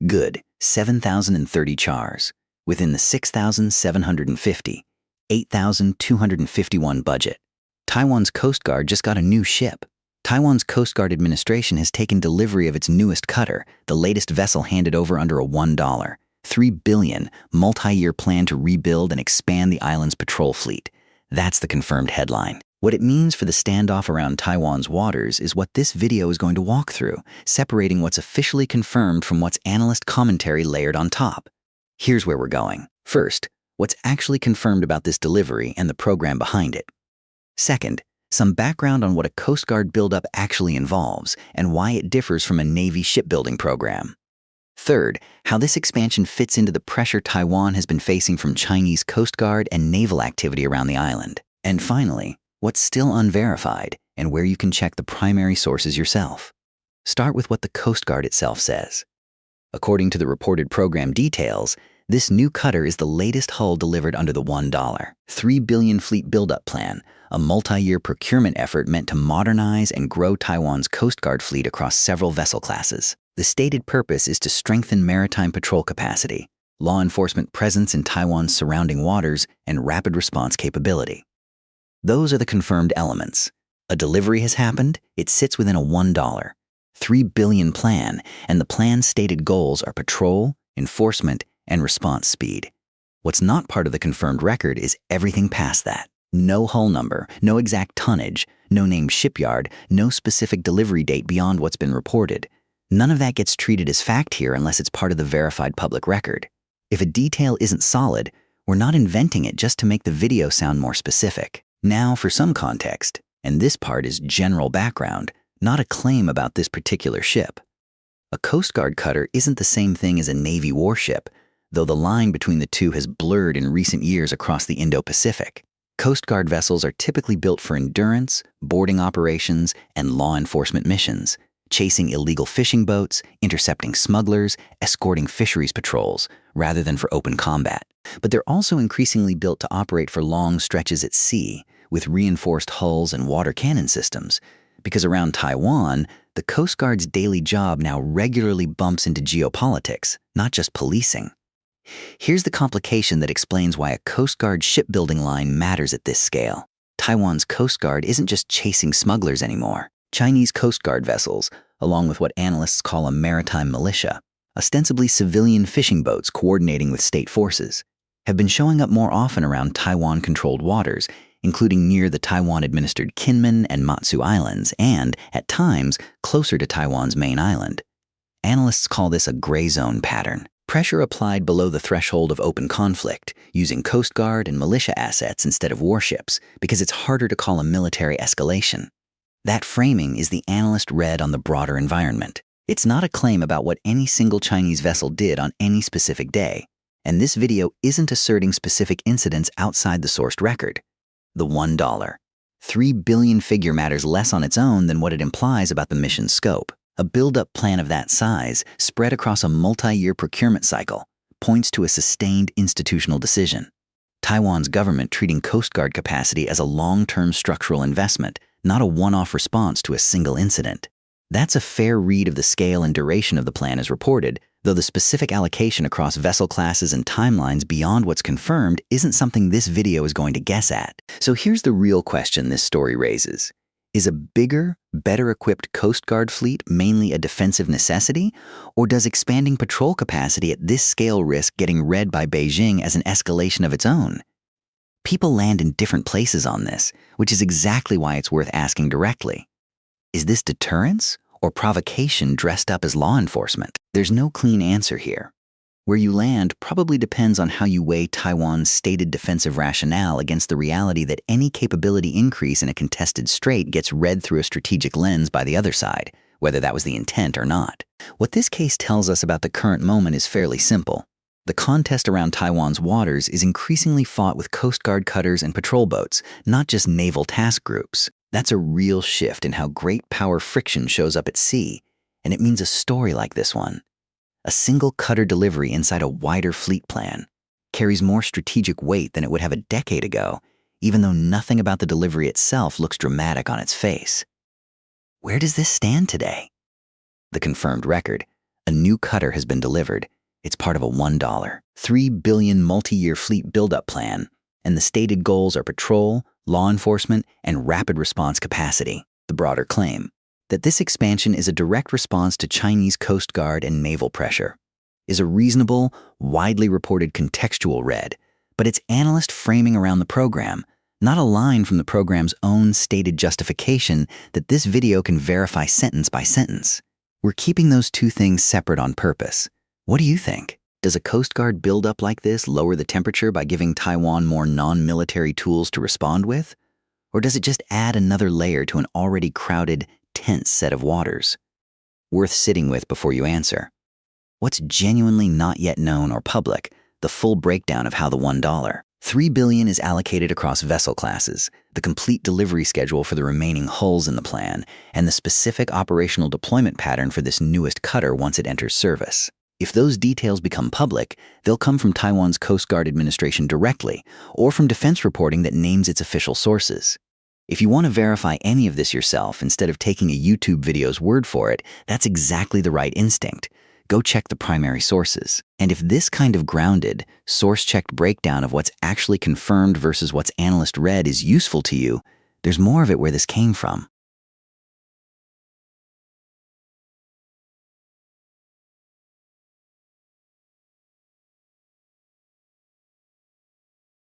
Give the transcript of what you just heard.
Good, 7,030 chars, within the 6,750, 8,251 budget. Taiwan's Coast Guard just got a new ship. Taiwan's Coast Guard administration has taken delivery of its newest cutter, the latest vessel handed over under a $1, $3 billion multi-year plan to rebuild and expand the island's patrol fleet. That's the confirmed headline. What it means for the standoff around Taiwan's waters is what this video is going to walk through, separating what's officially confirmed from what's analyst commentary layered on top. Here's where we're going. First, what's actually confirmed about this delivery and the program behind it. Second, some background on what a Coast Guard buildup actually involves and why it differs from a Navy shipbuilding program. Third, how this expansion fits into the pressure Taiwan has been facing from Chinese Coast Guard and naval activity around the island. And finally, what's still unverified and where you can check the primary sources yourself. Start with what the Coast Guard itself says. According to the reported program details, this new cutter is the latest hull delivered under the $1, $3 billion fleet buildup plan, a multi-year procurement effort meant to modernize and grow Taiwan's Coast Guard fleet across several vessel classes. The stated purpose is to strengthen maritime patrol capacity, law enforcement presence in Taiwan's surrounding waters, and rapid response capability. Those are the confirmed elements. A delivery has happened, it sits within a $1, $3 billion plan, and the plan's stated goals are patrol, enforcement, and response speed. What's not part of the confirmed record is everything past that. No hull number, no exact tonnage, no named shipyard, no specific delivery date beyond what's been reported. None of that gets treated as fact here unless it's part of the verified public record. If a detail isn't solid, we're not inventing it just to make the video sound more specific. Now for some context, and this part is general background, not a claim about this particular ship. A Coast Guard cutter isn't the same thing as a Navy warship, though the line between the two has blurred in recent years across the Indo-Pacific. Coast Guard vessels are typically built for endurance, boarding operations, and law enforcement missions, chasing illegal fishing boats, intercepting smugglers, escorting fisheries patrols, rather than for open combat. But they're also increasingly built to operate for long stretches at sea, with reinforced hulls and water cannon systems, because around Taiwan, the Coast Guard's daily job now regularly bumps into geopolitics, not just policing. Here's the complication that explains why a Coast Guard shipbuilding line matters at this scale. Taiwan's Coast Guard isn't just chasing smugglers anymore. Chinese Coast Guard vessels, along with what analysts call a maritime militia, ostensibly civilian fishing boats coordinating with state forces, have been showing up more often around Taiwan-controlled waters, including near the Taiwan-administered Kinmen and Matsu Islands, and, at times, closer to Taiwan's main island. Analysts call this a gray zone pattern. Pressure applied below the threshold of open conflict, using Coast Guard and militia assets instead of warships, because it's harder to call a military escalation. That framing is the analyst read on the broader environment. It's not a claim about what any single Chinese vessel did on any specific day, and this video isn't asserting specific incidents outside the sourced record. The $1, $3 billion figure matters less on its own than what it implies about the mission's scope. A build-up plan of that size, spread across a multi-year procurement cycle, points to a sustained institutional decision. Taiwan's government treating Coast Guard capacity as a long-term structural investment, not a one-off response to a single incident. That's a fair read of the scale and duration of the plan as reported, though the specific allocation across vessel classes and timelines beyond what's confirmed isn't something this video is going to guess at. So here's the real question this story raises. Is a bigger, better-equipped Coast Guard fleet mainly a defensive necessity, or does expanding patrol capacity at this scale risk getting read by Beijing as an escalation of its own? People land in different places on this, which is exactly why it's worth asking directly. Is this deterrence or provocation dressed up as law enforcement? There's no clean answer here. Where you land probably depends on how you weigh Taiwan's stated defensive rationale against the reality that any capability increase in a contested strait gets read through a strategic lens by the other side, whether that was the intent or not. What this case tells us about the current moment is fairly simple. The contest around Taiwan's waters is increasingly fought with Coast Guard cutters and patrol boats, not just naval task groups. That's a real shift in how great power friction shows up at sea, and it means a story like this one. A single cutter delivery inside a wider fleet plan carries more strategic weight than it would have a decade ago, even though nothing about the delivery itself looks dramatic on its face. Where does this stand today? The confirmed record, A new cutter has been delivered. It's part of a $3 billion multi-year fleet buildup plan, and the stated goals are patrol, law enforcement, and rapid response capacity. The broader claim that this expansion is a direct response to Chinese Coast Guard and naval pressure is a reasonable, widely reported contextual read, but it's analyst framing around the program, not a line from the program's own stated justification that this video can verify sentence by sentence. We're keeping those two things separate on purpose. What do you think? Does a Coast Guard buildup like this lower the temperature by giving Taiwan more non-military tools to respond with? Or does it just add another layer to an already crowded, tense set of waters? Worth sitting with before you answer. What's genuinely not yet known or public, the full breakdown of how the $3 billion is allocated across vessel classes, the complete delivery schedule for the remaining hulls in the plan, and the specific operational deployment pattern for this newest cutter once it enters service. If those details become public, they'll come from Taiwan's Coast Guard administration directly, or from defense reporting that names its official sources. If you want to verify any of this yourself instead of taking a YouTube video's word for it, that's exactly the right instinct. Go check the primary sources. And if this kind of grounded, source-checked breakdown of what's actually confirmed versus what's analyst read is useful to you, there's more of it where this came from.